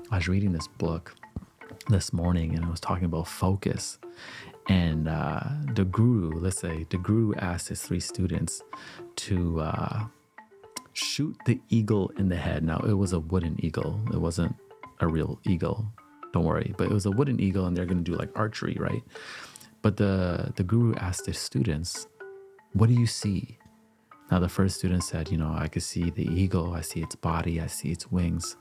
I was reading this book this morning and it was talking about focus. And the guru, let's say, the guru asked his three students to shoot the eagle in the head. Now, it was a wooden eagle. It wasn't a real eagle. Don't worry. But it was a wooden eagle and they're going to do like archery, right? But the guru asked the students, what do you see? Now, the first student said, I could see the eagle. I see its body. I see its wings.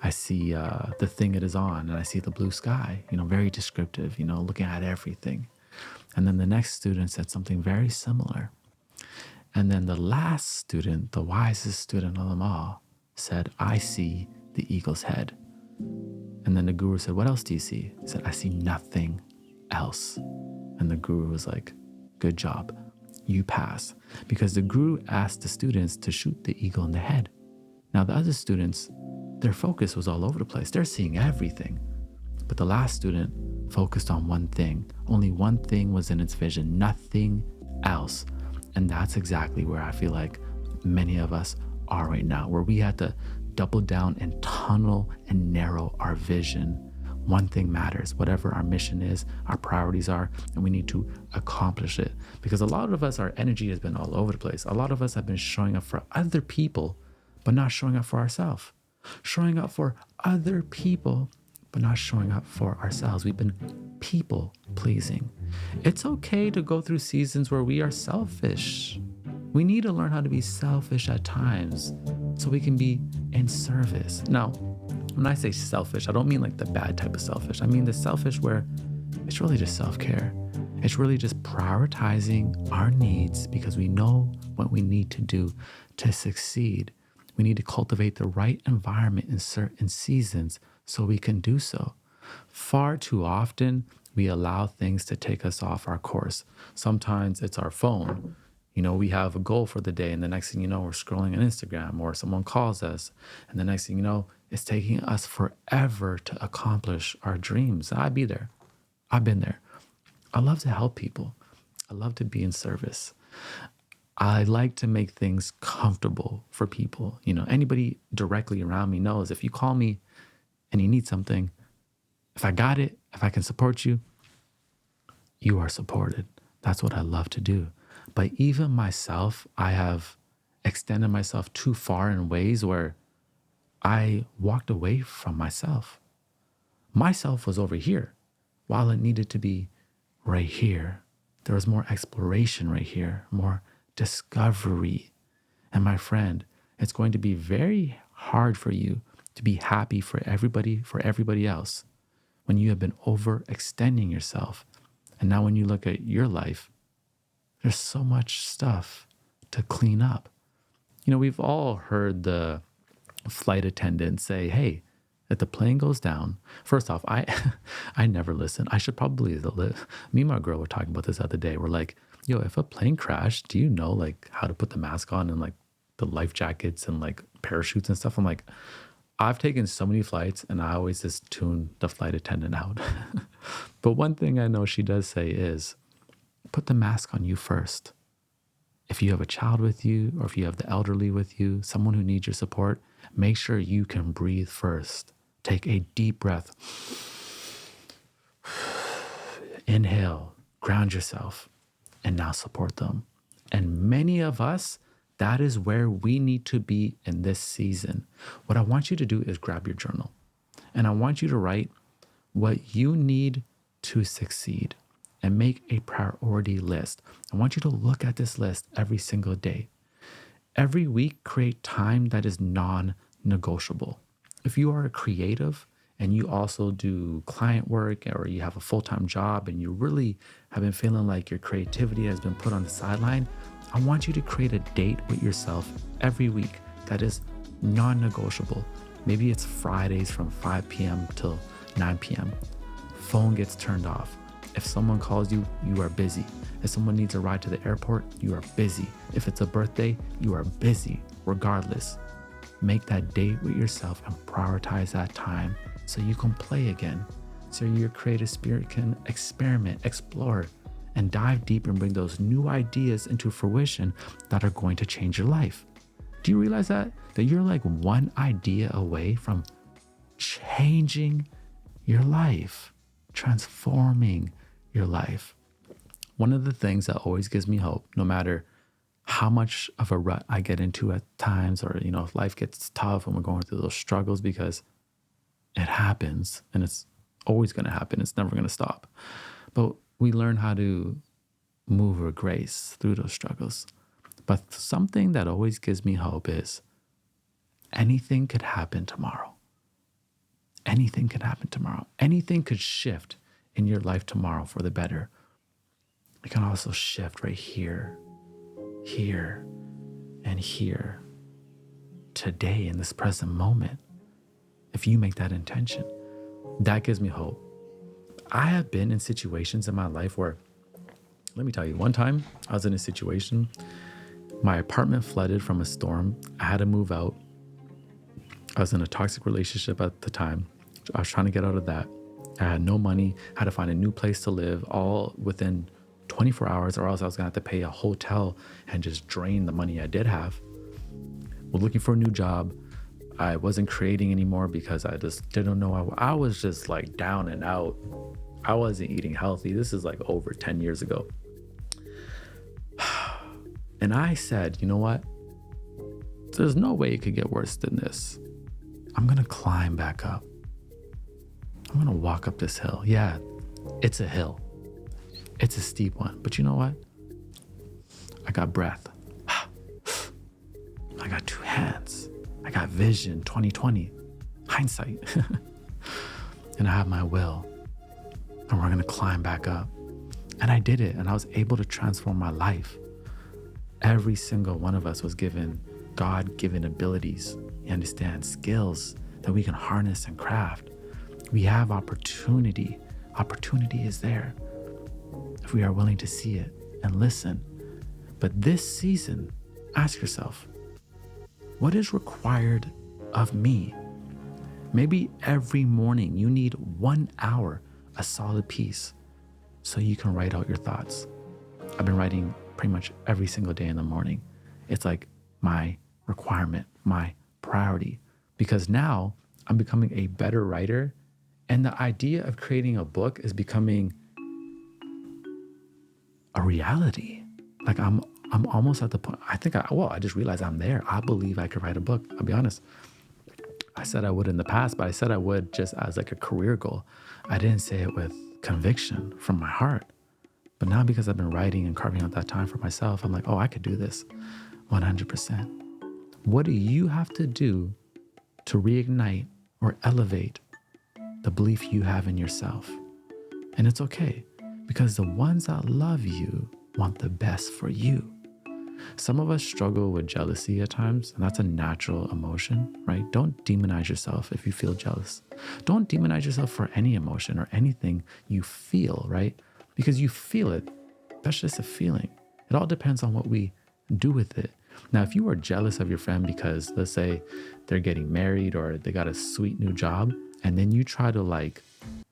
I see the thing it is on, and I see the blue sky, very descriptive, looking at everything. And then the next student said something very similar. And then the last student, the wisest student of them all, said, I see the eagle's head. And then the guru said, what else do you see? He said, I see nothing else. And the guru was like, good job, you pass. Because the guru asked the students to shoot the eagle in the head. Now the other students, their focus was all over the place. They're seeing everything. But the last student focused on one thing. Only one thing was in its vision, nothing else. And that's exactly where I feel like many of us are right now, where we had to double down and tunnel and narrow our vision. One thing matters, whatever our mission is, our priorities are, and we need to accomplish it. Because a lot of us, our energy has been all over the place. A lot of us have been showing up for other people, but not showing up for ourselves. Showing up for other people, but not showing up for ourselves. We've been people pleasing. It's okay to go through seasons where we are selfish. We need to learn how to be selfish at times so we can be in service. Now, when I say selfish, I don't mean like the bad type of selfish. I mean the selfish where it's really just self-care. It's really just prioritizing our needs because we know what we need to do to succeed. We need to cultivate the right environment in certain seasons so we can do so. Far too often, we allow things to take us off our course. Sometimes it's our phone. We have a goal for the day, and the next thing you know, we're scrolling on Instagram, or someone calls us, and the next thing you know, it's taking us forever to accomplish our dreams. I'd be there. I've been there. I love to help people. I love to be in service. I like to make things comfortable for people. Anybody directly around me knows if you call me and you need something, if I got it, if I can support you, you are supported. That's what I love to do. But even myself, I have extended myself too far in ways where I walked away from myself. Myself was over here while it needed to be right here. There was more exploration right here, more discovery. And my friend, it's going to be very hard for you to be happy for everybody else when you have been overextending yourself. And now when you look at your life, there's so much stuff to clean up. We've all heard the flight attendant say, hey, if the plane goes down, first off, I never listen. I should probably me and my girl were talking about this the other day. We're like, yo, if a plane crashed, do you know like how to put the mask on and like the life jackets and like parachutes and stuff? I'm like, I've taken so many flights and I always just tune the flight attendant out. But one thing I know she does say is, put the mask on you first. If you have a child with you, or if you have the elderly with you, someone who needs your support, make sure you can breathe first. Take a deep breath. Inhale, ground yourself, and now support them. And many of us, that is where we need to be in this season. What I want you to do is grab your journal, and I want you to write what you need to succeed and make a priority list. I want you to look at this list every single day. Every week, create time that is non-negotiable. If you are a creative and you also do client work, or you have a full-time job and you really have been feeling like your creativity has been put on the sideline, I want you to create a date with yourself every week that is non-negotiable. Maybe it's Fridays from 5 p.m. till 9 p.m. Phone gets turned off. If someone calls you, you are busy. If someone needs a ride to the airport, you are busy. If it's a birthday, you are busy. Regardless, make that date with yourself and prioritize that time so you can play again, so your creative spirit can experiment, explore, and dive deep and bring those new ideas into fruition that are going to change your life. Do you realize that you're like one idea away from changing your life, transforming your life. One of the things that always gives me hope, no matter how much of a rut I get into at times, or, if life gets tough and we're going through those struggles, because it happens and it's always going to happen. It's never going to stop. But we learn how to move with grace through those struggles. But something that always gives me hope is anything could happen tomorrow. Anything could happen tomorrow. Anything could shift in your life tomorrow for the better. It can also shift right here, here, and here, today, in this present moment. If you make that intention, that gives me hope. I have been in situations in my life where, let me tell you, one time I was in a situation, my apartment flooded from a storm. I had to move out. I was in a toxic relationship at the time. I was trying to get out of that. I had no money, had to find a new place to live, all within 24 hours, or else I was gonna have to pay a hotel and just drain the money I did have. Was looking for a new job. I wasn't creating anymore because I just didn't know. I was just like down and out. I wasn't eating healthy. This is like over 10 years ago. And I said, you know what? There's no way it could get worse than this. I'm gonna climb back up. I'm gonna walk up this hill. Yeah, it's a hill. It's a steep one, but you know what? I got breath. I got two hands. I got vision, 2020, hindsight. And I have my will. And we're gonna climb back up. And I did it, and I was able to transform my life. Every single one of us was given God-given abilities, you understand, skills that we can harness and craft. We have opportunity. Opportunity is there if we are willing to see it and listen. But this season, ask yourself, what is required of me? Maybe every morning you need 1 hour, a solid piece, so you can write out your thoughts. I've been writing pretty much every single day in the morning. It's like my requirement, my priority, because now I'm becoming a better writer, and the idea of creating a book is becoming a reality. Like I'm almost at the point, I just realized I'm there. I believe I could write a book. I'll be honest. I said I would in the past, but I said I would just as like a career goal. I didn't say it with conviction from my heart. But now, because I've been writing and carving out that time for myself, I'm like, I could do this 100%. What do you have to do to reignite or elevate the belief you have in yourself? And it's okay, because the ones that love you want the best for you. Some of us struggle with jealousy at times, and that's a natural emotion, right? Don't demonize yourself if you feel jealous. Don't demonize yourself for any emotion or anything you feel, right? Because you feel it. That's just a feeling. It all depends on what we do with it. Now, if you are jealous of your friend because, let's say, they're getting married or they got a sweet new job, and then you try to like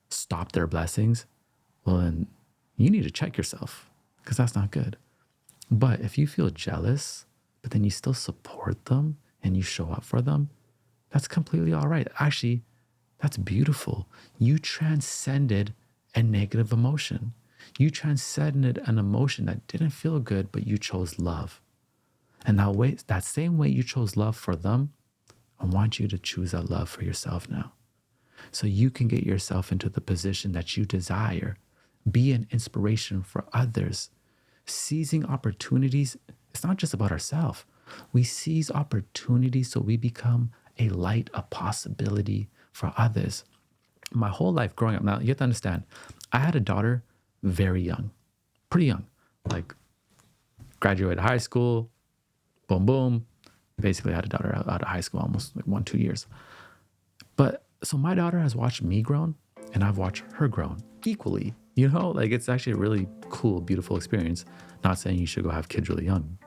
stop their blessings, well, then you need to check yourself, because that's not good. But if you feel jealous, but then you still support them and you show up for them, that's completely all right. Actually, that's beautiful. You transcended a negative emotion. You transcended an emotion that didn't feel good, but you chose love. And that same way you chose love for them, I want you to choose that love for yourself now. So you can get yourself into the position that you desire. Be an inspiration for others. Seizing opportunities, it's not just about ourselves. We seize opportunities so we become a light, a possibility for others. My whole life growing up, now you have to understand, I had a daughter very young, pretty young, like graduated high school, boom, boom. Basically, I had a daughter out of high school almost like 1-2 years. But so my daughter has watched me grown, and I've watched her grown equally. You know, like it's actually a really cool, beautiful experience. Not saying you should go have kids really young.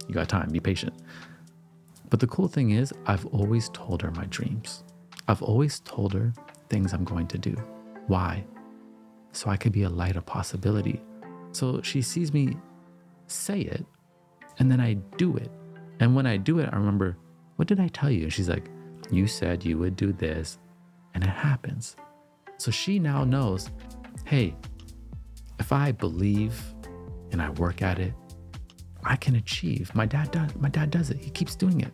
You got time, be patient. But the cool thing is, I've always told her my dreams. I've always told her things I'm going to do. Why? So I could be a light of possibility. So she sees me say it, and then I do it. And when I do it, I remember, what did I tell you? And she's like, You said you would do this, and it happens. So she now knows, hey, if I believe and I work at it, I can achieve. My dad does it. He keeps doing it.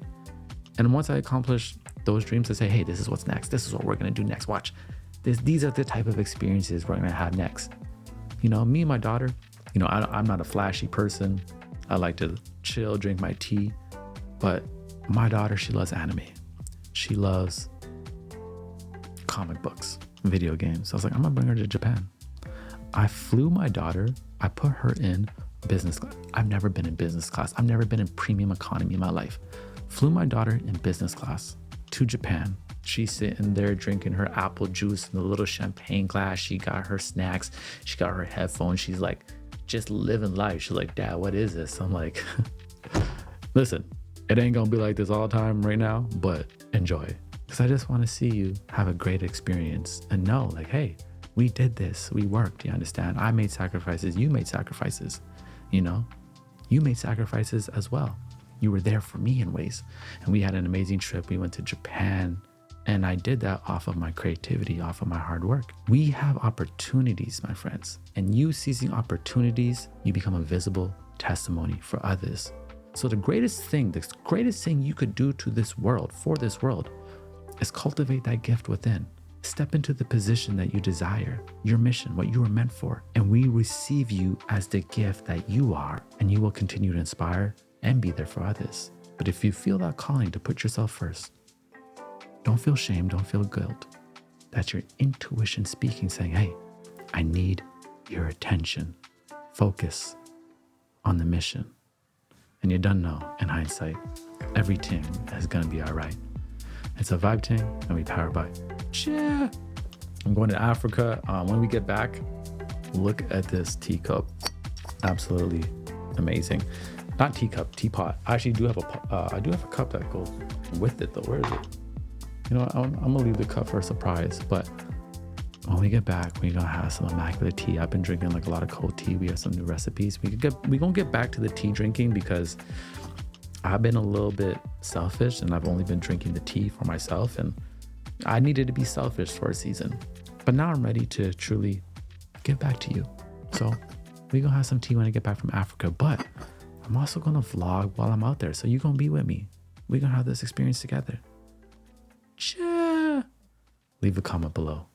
And once I accomplish those dreams, I say, hey, this is what's next. This is what we're going to do next. Watch. These are the type of experiences we're going to have next. You know, me and my daughter, you know, I'm not a flashy person. I like to chill, drink my tea. But my daughter, she loves anime. She loves comic books, video games. So I was like, I'm going to bring her to Japan. I flew my daughter. I put her in business class. I've never been in business class. I've never been in premium economy in my life. Flew my daughter in business class to Japan. She's sitting there drinking her apple juice in the little champagne glass. She got her snacks. She got her headphones. She's like, just living life. She's like, Dad, what is this? I'm like, listen, it ain't gonna be like this all the time right now, but enjoy. Because I just want to see you have a great experience and know, like, hey, we did this. We worked. You understand? I made sacrifices. You made sacrifices. You know, you made sacrifices as well. You were there for me in ways. And we had an amazing trip. We went to Japan. And I did that off of my creativity, off of my hard work. We have opportunities, my friends. And you seizing opportunities, you become a visible testimony for others. So the greatest thing you could do to this world, for this world, is cultivate that gift within. Step into the position that you desire, your mission, what you were meant for. And we receive you as the gift that you are, and you will continue to inspire and be there for others. But if you feel that calling to put yourself first, don't feel shame, don't feel guilt. That's your intuition speaking, saying, hey, I need your attention. Focus on the mission. And you don't know, in hindsight, everything is gonna be all right. It's a vibe ting, and we power by. Yeah. I'm going to Africa. When we get back, look at this teacup. Absolutely amazing. Not teacup, teapot. I actually do have a cup that goes with it though. Where is it? You know what? I'm gonna leave the cup for a surprise, but when we get back, we're gonna have some immaculate tea. I've been drinking like a lot of cold tea. We have some new recipes. We're gonna get back to the tea drinking because I've been a little bit selfish and I've only been drinking the tea for myself, and I needed to be selfish for a season. But now I'm ready to truly give back to you. So we're gonna have some tea when I get back from Africa, but I'm also gonna vlog while I'm out there. So you're gonna be with me. We're gonna have this experience together. Yeah. Leave a comment below.